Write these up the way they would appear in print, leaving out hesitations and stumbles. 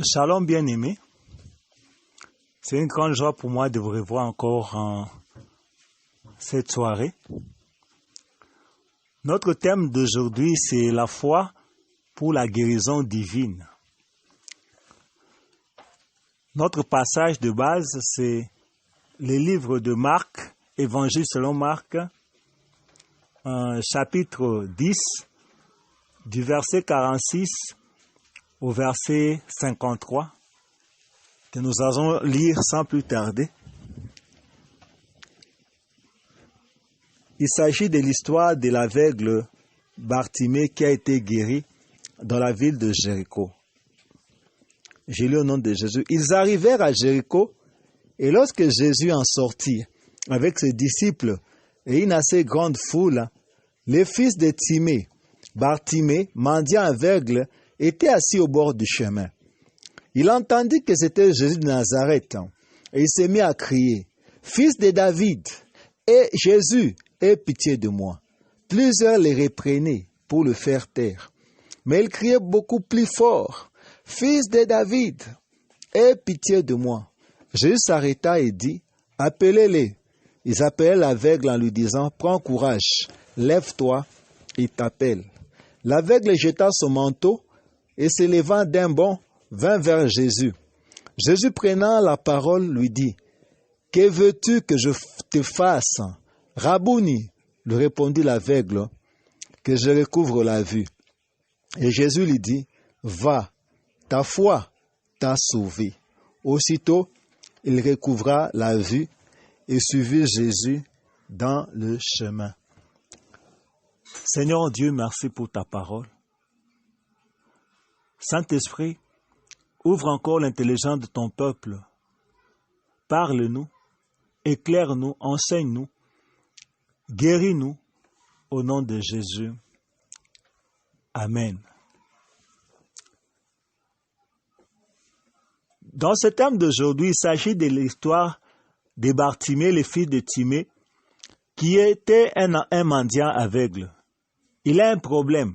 Shalom bien-aimé, c'est une grande joie pour moi de vous revoir encore en cette soirée. Notre thème d'aujourd'hui, c'est la foi pour la guérison divine. Notre passage de base, c'est le livre de Marc, Évangile selon Marc, chapitre 10, du verset 46 au verset 53, que nous allons lire sans plus tarder. Il s'agit de l'histoire de l'aveugle Bartimée qui a été guéri dans la ville de Jéricho. J'ai lu au nom de Jésus. Ils arrivèrent à Jéricho, et lorsque Jésus en sortit avec ses disciples et une assez grande foule, le fils de Timée, Bartimée, mendiant aveugle, était assis au bord du chemin. Il entendit que c'était Jésus de Nazareth, et il s'est mis à crier, « Fils de David, et Jésus, aie pitié de moi. » Plusieurs les reprenaient pour le faire taire. Mais il criait beaucoup plus fort, « Fils de David, aie pitié de moi. » Jésus s'arrêta et dit, « Appelez-les. » Ils appelaient l'aveugle en lui disant, « Prends courage, lève-toi, il t'appelle. » L'aveugle jeta son manteau et se levant d'un bond, vint vers Jésus. Jésus prenant la parole lui dit, « Que veux-tu que je te fasse? » « Rabouni, lui répondit l'aveugle, « que je recouvre la vue. » Et Jésus lui dit, « Va, ta foi t'a sauvé. » Aussitôt, il recouvra la vue et suivit Jésus dans le chemin. Seigneur Dieu, merci pour ta parole. Saint-Esprit, ouvre encore l'intelligence de ton peuple. Parle-nous, éclaire-nous, enseigne-nous, guéris-nous au nom de Jésus. Amen. Dans ce thème d'aujourd'hui, il s'agit de l'histoire de Bartimée, le fils de Timée, qui était un mendiant aveugle. Il a un problème,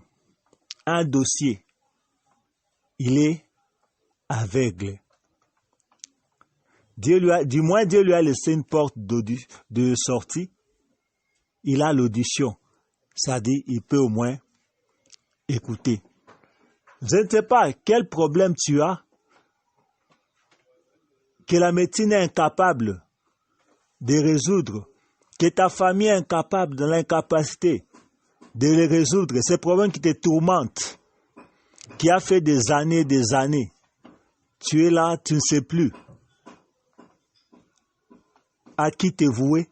un dossier. Il est aveugle. Dieu lui a laissé une porte de sortie. Il a l'audition. C'est-à-dire, il peut au moins écouter. Je ne sais pas quel problème tu as, que la médecine est incapable de résoudre, que ta famille est incapable de l'incapacité de les résoudre. Ces problèmes qui te tourmentent, qui a fait des années, tu es là, tu ne sais plus à qui te vouer,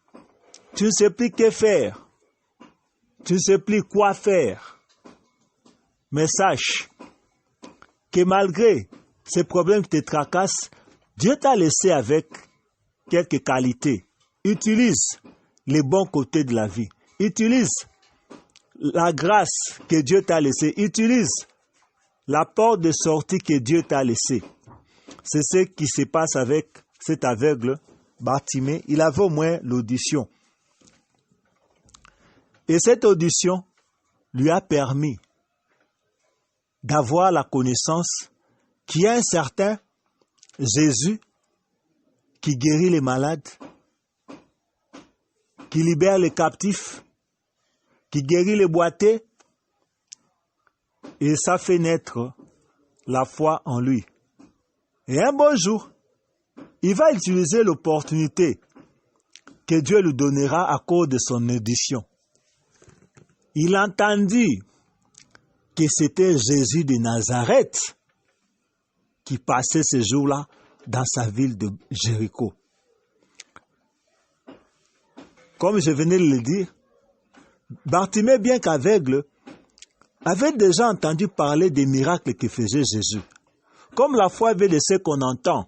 tu ne sais plus que faire, tu ne sais plus quoi faire. Mais sache que malgré ces problèmes qui te tracassent, Dieu t'a laissé avec quelques qualités. Utilise les bons côtés de la vie. Utilise la grâce que Dieu t'a laissée. Utilise la porte de sortie que Dieu t'a laissée. C'est ce qui se passe avec cet aveugle Bartimée. Il avait au moins l'audition. Et cette audition lui a permis d'avoir la connaissance qu'il y a un certain Jésus qui guérit les malades, qui libère les captifs, qui guérit les boiteux, et ça fait naître la foi en lui. Et un bon jour, il va utiliser l'opportunité que Dieu lui donnera à cause de son audition. Il entendit que c'était Jésus de Nazareth qui passait ce jour-là dans sa ville de Jéricho. Comme je venais de le dire, Bartimée, bien qu'aveugle, avait déjà entendu parler des miracles que faisait Jésus. Comme la foi vient de ce qu'on entend,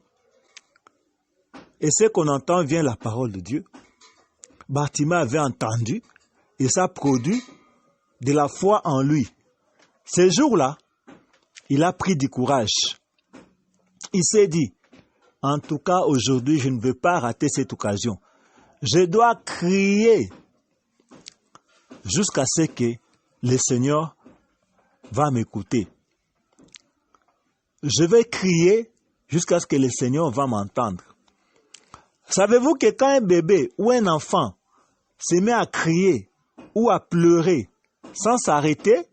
et ce qu'on entend vient de la parole de Dieu, Bartimée avait entendu, et ça produit de la foi en lui. Ce jour-là, il a pris du courage. Il s'est dit, en tout cas aujourd'hui, je ne veux pas rater cette occasion. Je dois crier jusqu'à ce que le Seigneur va m'écouter. Je vais crier jusqu'à ce que le Seigneur va m'entendre. Savez-vous que quand un bébé ou un enfant se met à crier ou à pleurer sans s'arrêter,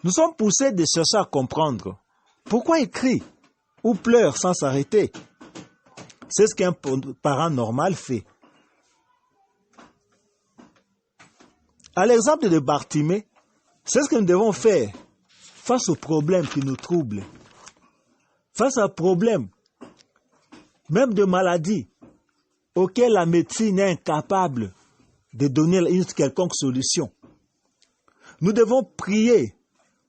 nous sommes poussés de chercher à comprendre pourquoi il crie ou pleure sans s'arrêter. C'est ce qu'un parent normal fait. À l'exemple de Bartimée, c'est ce que nous devons faire face aux problèmes qui nous troublent, face à problèmes, même de maladies, auxquelles la médecine est incapable de donner une quelconque solution. Nous devons prier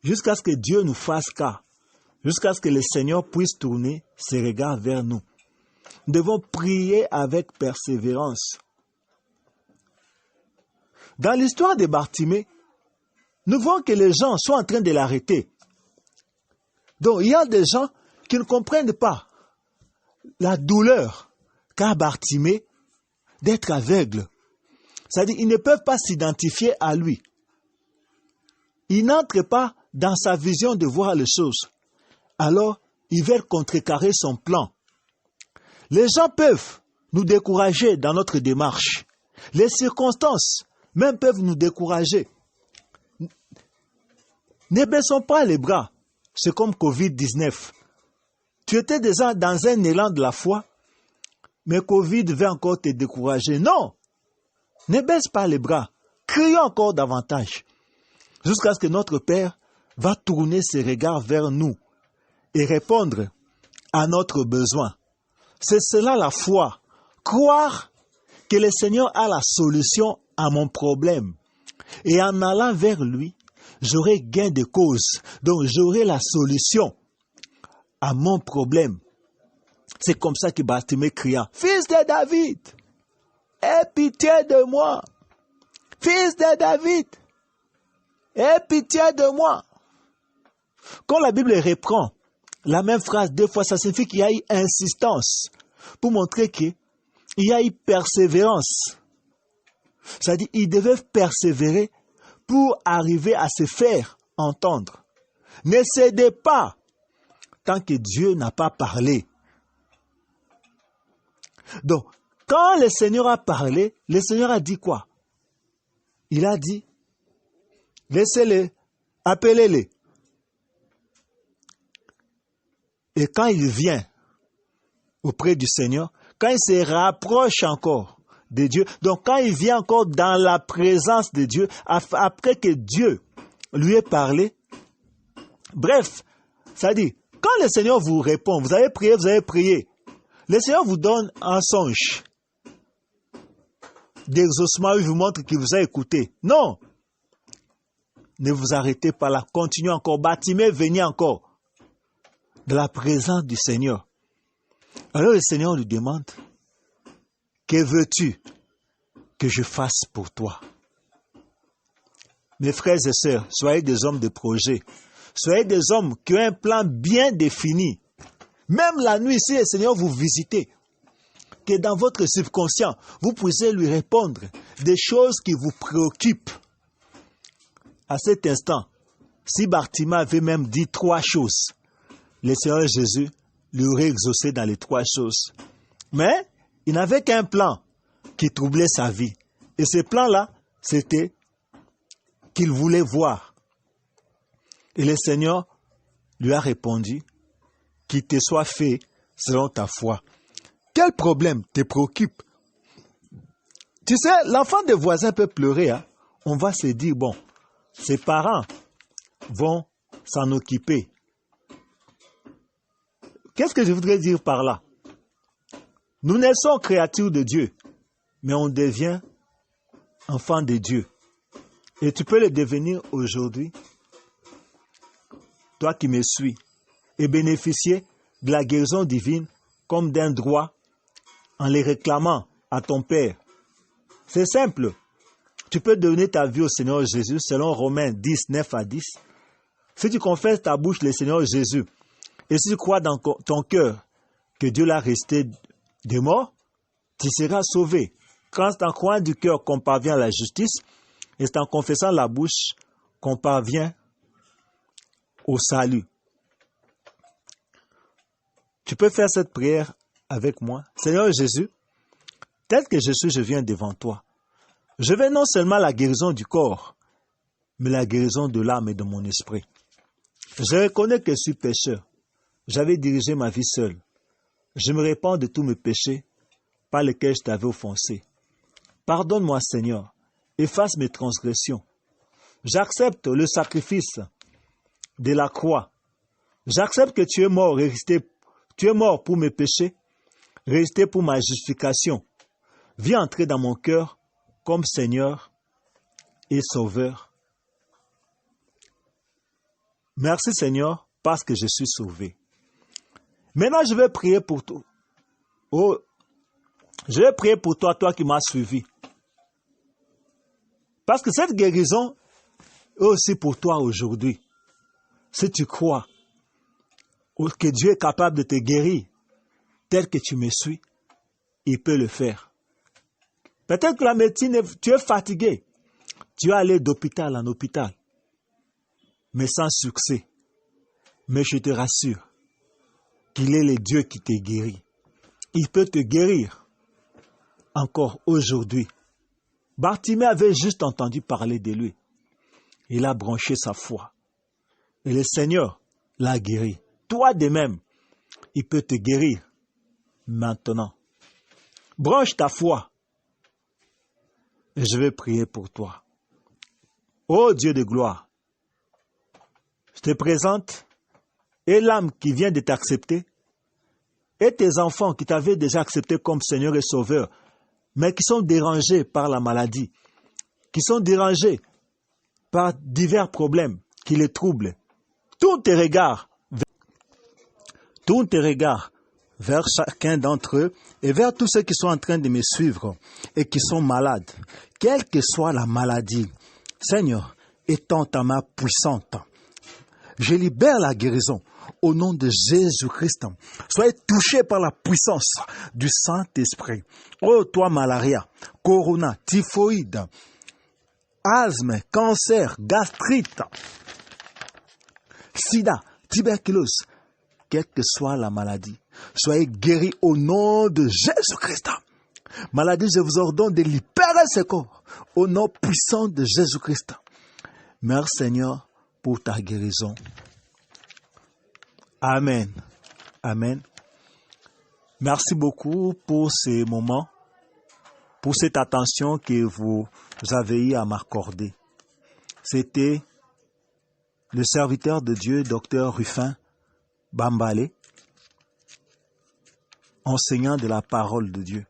jusqu'à ce que Dieu nous fasse cas, jusqu'à ce que le Seigneur puisse tourner ses regards vers nous. Nous devons prier avec persévérance. Dans l'histoire de Bartimée, nous voyons que les gens sont en train de l'arrêter. Donc, il y a des gens qui ne comprennent pas la douleur qu'a Bartimée d'être aveugle. C'est-à-dire, ils ne peuvent pas s'identifier à lui. Ils n'entrent pas dans sa vision de voir les choses. Alors, ils veulent contrecarrer son plan. Les gens peuvent nous décourager dans notre démarche. Les circonstances même peuvent nous décourager. Ne baissons pas les bras. C'est comme Covid-19. Tu étais déjà dans un élan de la foi, mais Covid va encore te décourager. Non! Ne baisse pas les bras. Crions encore davantage. Jusqu'à ce que notre Père va tourner ses regards vers nous et répondre à notre besoin. C'est cela la foi. Croire que le Seigneur a la solution à mon problème. Et en allant vers lui, j'aurai gain de cause. Donc j'aurai la solution à mon problème. C'est comme ça que Bartimée cria, « Fils de David, aie pitié de moi! Fils de David, aie pitié de moi! » Quand la Bible reprend la même phrase deux fois, ça signifie qu'il y a eu insistance pour montrer qu'il y a eu persévérance. C'est-à-dire qu'il devait persévérer pour arriver à se faire entendre. Ne cédez pas tant que Dieu n'a pas parlé. Donc, quand le Seigneur a parlé, le Seigneur a dit quoi? Il a dit, laissez-les, appelez-les. Et quand il vient auprès du Seigneur, quand il se rapproche encore de Dieu, donc quand il vient encore dans la présence de Dieu, après que Dieu lui ait parlé, bref, ça dit, quand le Seigneur vous répond, vous avez prié, le Seigneur vous donne un songe d'exaucement, il vous montre qu'il vous a écouté. Non! Ne vous arrêtez pas là, continuez encore, Bartimée, venez encore de la présence du Seigneur. Alors le Seigneur lui demande, que veux-tu que je fasse pour toi? Mes frères et sœurs, soyez des hommes de projet. Soyez des hommes qui ont un plan bien défini. Même la nuit, si le Seigneur vous visite, que dans votre subconscient, vous puissiez lui répondre des choses qui vous préoccupent. À cet instant, si Bartimée avait même dit 3 choses, le Seigneur Jésus lui aurait exaucé dans les 3 choses. Mais il n'avait qu'un plan qui troublait sa vie. Et ce plan-là, c'était qu'il voulait voir. Et le Seigneur lui a répondu, qu'il te soit fait selon ta foi. Quel problème te préoccupe? Tu sais, l'enfant des voisins peut pleurer. Hein? On va se dire, bon, ses parents vont s'en occuper. Qu'est-ce que je voudrais dire par là? Nous naissons créatures de Dieu, mais on devient enfant de Dieu. Et tu peux le devenir aujourd'hui, toi qui me suis, et bénéficier de la guérison divine comme d'un droit en les réclamant à ton Père. C'est simple. Tu peux donner ta vie au Seigneur Jésus selon Romains 10, 9 à 10. Si tu confesses ta bouche le Seigneur Jésus, et si tu crois dans ton cœur que Dieu l'a resté de mort, tu seras sauvé. Quand c'est en croyant du cœur qu'on parvient à la justice, et c'est en confessant la bouche qu'on parvient au salut. Tu peux faire cette prière avec moi. Seigneur Jésus, tel que je suis, je viens devant toi. Je veux non seulement la guérison du corps, mais la guérison de l'âme et de mon esprit. Je reconnais que je suis pécheur. J'avais dirigé ma vie seul. Je me répands de tous mes péchés par lesquels je t'avais offensé. Pardonne-moi, Seigneur. Efface mes transgressions. J'accepte le sacrifice de la croix. J'accepte que tu es mort et tu es mort pour mes péchés, resté pour ma justification. Viens entrer dans mon cœur comme Seigneur et Sauveur. Merci Seigneur parce que je suis sauvé. Maintenant je vais prier pour toi. Oh, je vais prier pour toi, toi qui m'as suivi. Parce que cette guérison est aussi pour toi aujourd'hui. Si tu crois que Dieu est capable de te guérir tel que tu me suis, il peut le faire. Peut-être que la médecine, tu es fatigué. Tu es allé d'hôpital en hôpital, mais sans succès. Mais je te rassure qu'il est le Dieu qui te guérit. Il peut te guérir encore aujourd'hui. Bartimée avait juste entendu parler de lui. Il a branché sa foi. Et le Seigneur l'a guéri. Toi de même, il peut te guérir maintenant. Branche ta foi. Et je vais prier pour toi. Ô Dieu de gloire, je te présente et l'âme qui vient de t'accepter et tes enfants qui t'avaient déjà accepté comme Seigneur et Sauveur, mais qui sont dérangés par la maladie, qui sont dérangés par divers problèmes qui les troublent. Tourne tes regards vers chacun d'entre eux et vers tous ceux qui sont en train de me suivre et qui sont malades. Quelle que soit la maladie, Seigneur, étends ta main puissante. Je libère la guérison au nom de Jésus-Christ. Soyez touchés par la puissance du Saint-Esprit. Oh, toi, malaria, corona, typhoïde, asthme, cancer, gastrite, sida, tuberculose, quelle que soit la maladie, soyez guéris au nom de Jésus-Christ. Maladie, je vous ordonne de libérer ce corps au nom puissant de Jésus-Christ. Merci Seigneur pour ta guérison. Amen. Amen. Merci beaucoup pour ces moments, pour cette attention que vous avez eu à m'accorder. C'était le serviteur de Dieu, Dr Rufin Bambale, enseignant de la parole de Dieu.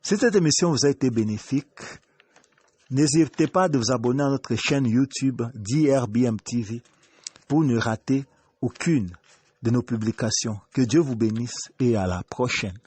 Si cette émission vous a été bénéfique, n'hésitez pas de vous abonner à notre chaîne YouTube DRBM TV pour ne rater aucune de nos publications. Que Dieu vous bénisse et à la prochaine.